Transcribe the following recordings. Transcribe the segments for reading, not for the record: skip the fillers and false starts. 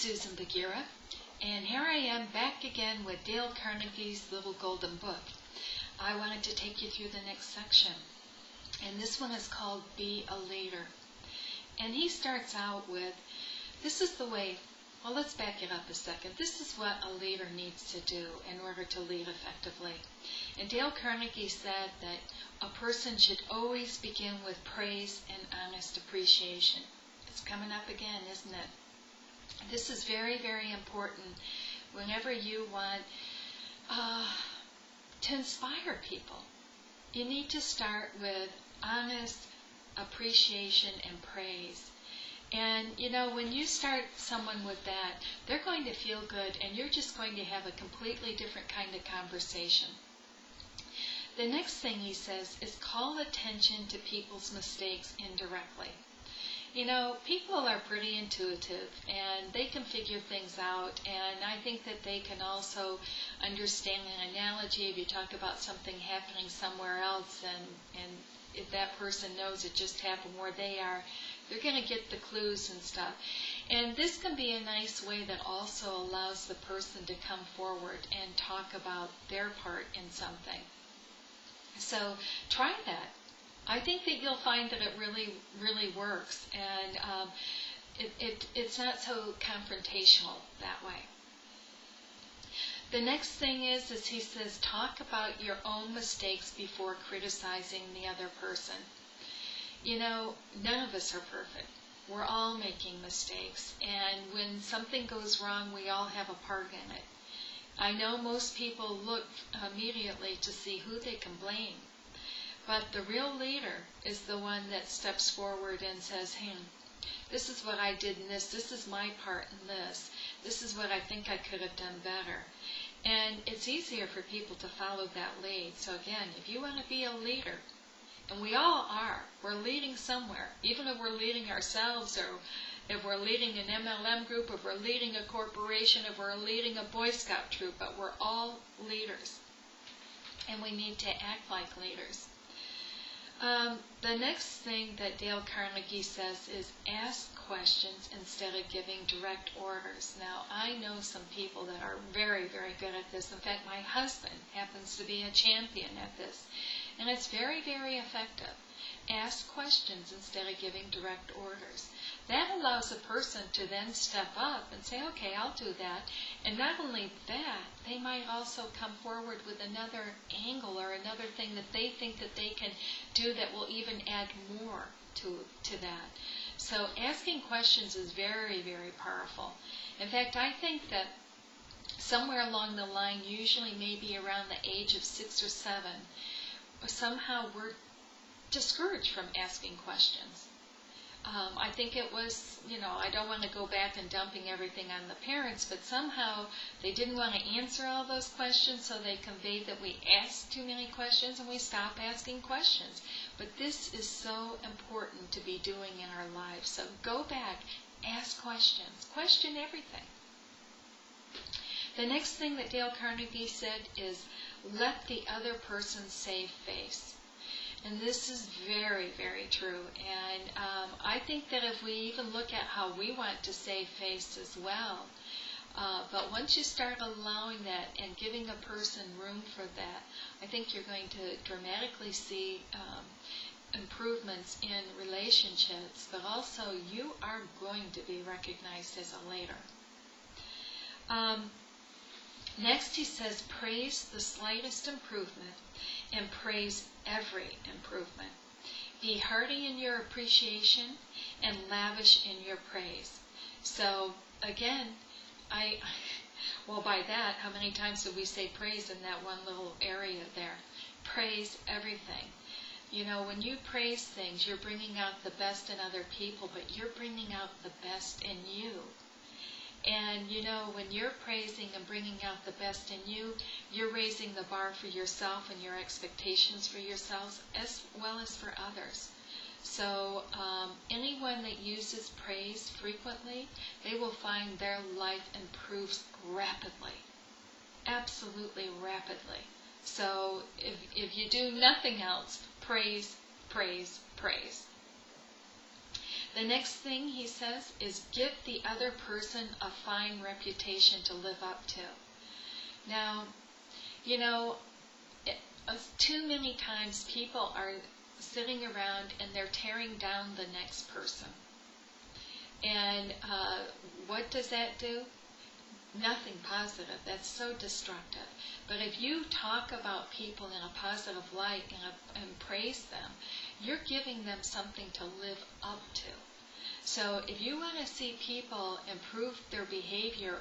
Susan Bagyura, and here I am back again with Dale Carnegie's Little Golden Book. I wanted to take you through the next section, and this one is called Be a Leader. And he starts out with, this is the way, well, let's back it up a second. This is what a leader needs to do in order to lead effectively. And Dale Carnegie said that a person should always begin with praise and honest appreciation. It's coming up again, isn't it? This is very, very important whenever you want to inspire people. You need to start with honest appreciation and praise. And, you know, when you start someone with that, they're going to feel good, and you're just going to have a completely different kind of conversation. The next thing he says is call attention to people's mistakes indirectly. You know, people are pretty intuitive, and they can figure things out, and I think that they can also understand an analogy. If you talk about something happening somewhere else, and if that person knows it just happened where they are, they're going to get the clues and stuff. And this can be a nice way that also allows the person to come forward and talk about their part in something. So try that. I think that you'll find that it really, really works, and it's not so confrontational that way. The next thing is he says, talk about your own mistakes before criticizing the other person. You know, none of us are perfect. We're all making mistakes, and when something goes wrong, we all have a part in it. I know most people look immediately to see who they can blame. But the real leader is the one that steps forward and says, hey, this is what I did in this. This is my part in this. This is what I think I could have done better. And it's easier for people to follow that lead. So again, if you want to be a leader, and we all are, we're leading somewhere. Even if we're leading ourselves, or if we're leading an MLM group, if we're leading a corporation, if we're leading a Boy Scout troop, but we're all leaders. And we need to act like leaders. The next thing that Dale Carnegie says is ask questions instead of giving direct orders. Now, I know some people that are very, very good at this. In fact, my husband happens to be a champion at this. And it's very, very effective. Ask questions instead of giving direct orders. That allows a person to then step up and say, okay, I'll do that. And not only that, they might also come forward with another angle or another thing that they think that they can do that will even add more to that. So asking questions is very, very powerful. In fact, I think that somewhere along the line, usually maybe around the age of 6 or 7, somehow we're discouraged from asking questions. I think it was, you know, I don't want to go back and dumping everything on the parents, but somehow they didn't want to answer all those questions, so they conveyed that we asked too many questions and we stopped asking questions. But this is so important to be doing in our lives. So go back, ask questions, question everything. The next thing that Dale Carnegie said is let the other person save face. And this is very, very true. And I think that if we even look at how we want to save face as well, but once you start allowing that and giving a person room for that, I think you're going to dramatically see improvements in relationships, but also you are going to be recognized as a leader. Next he says, praise the slightest improvement and praise every improvement. Be hearty in your appreciation and lavish in your praise. So again, by that, how many times did we say praise in that one little area there? Praise everything. You know, when you praise things, you're bringing out the best in other people, but you're bringing out the best in you. And, you know, when you're praising and bringing out the best in you, you're raising the bar for yourself and your expectations for yourselves as well as for others. So anyone that uses praise frequently, they will find their life improves rapidly, absolutely rapidly. So if you do nothing else, praise, praise, praise. The next thing he says is give the other person a fine reputation to live up to. Now, you know, too many times people are sitting around and they're tearing down the next person. And what does that do? Nothing positive. That's so destructive. But if you talk about people in a positive light and praise them, you're giving them something to live up to. So if you want to see people improve their behavior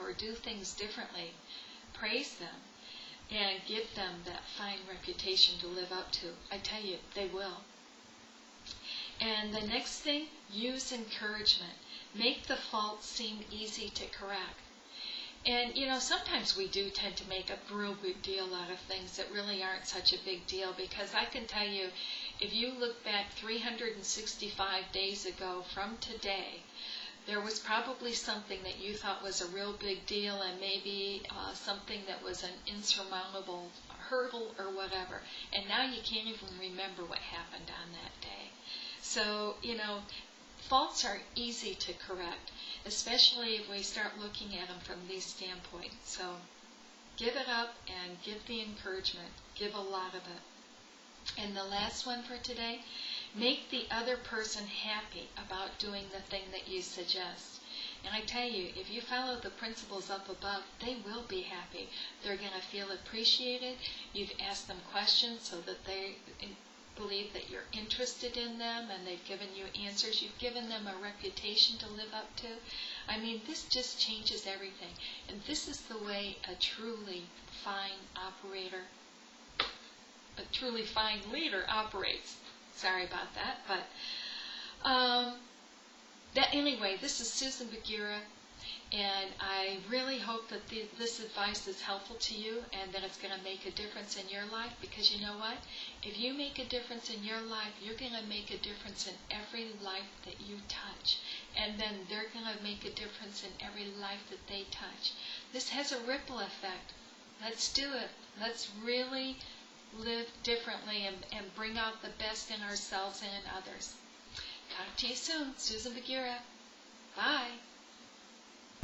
or do things differently, praise them and give them that fine reputation to live up to. I tell you, they will. And the next thing, use encouragement. Make the fault seem easy to correct. And, you know, sometimes we do tend to make a real big deal out of things that really aren't such a big deal, because I can tell you, if you look back 365 days ago from today, there was probably something that you thought was a real big deal, and maybe something that was an insurmountable hurdle or whatever. And now you can't even remember what happened on that day. So, you know, faults are easy to correct, especially if we start looking at them from these standpoints. So give it up and give the encouragement. Give a lot of it. And the last one for today, make the other person happy about doing the thing that you suggest. And I tell you, if you follow the principles up above, they will be happy. They're going to feel appreciated. You've asked them questions so that they believe that you're interested in them, and they've given you answers. You've given them a reputation to live up to. I mean, this just changes everything. And this is the way a truly fine operator, a truly fine leader operates. Sorry about that, but anyway, this is Susan Bagyura, and I really hope that this advice is helpful to you and that it's going to make a difference in your life, because you know what? If you make a difference in your life, you're going to make a difference in every life that you touch, and then they're going to make a difference in every life that they touch. This has a ripple effect. Let's do it. Let's really live differently and bring out the best in ourselves and in others. Talk to you soon. Susan Bagyura. Bye.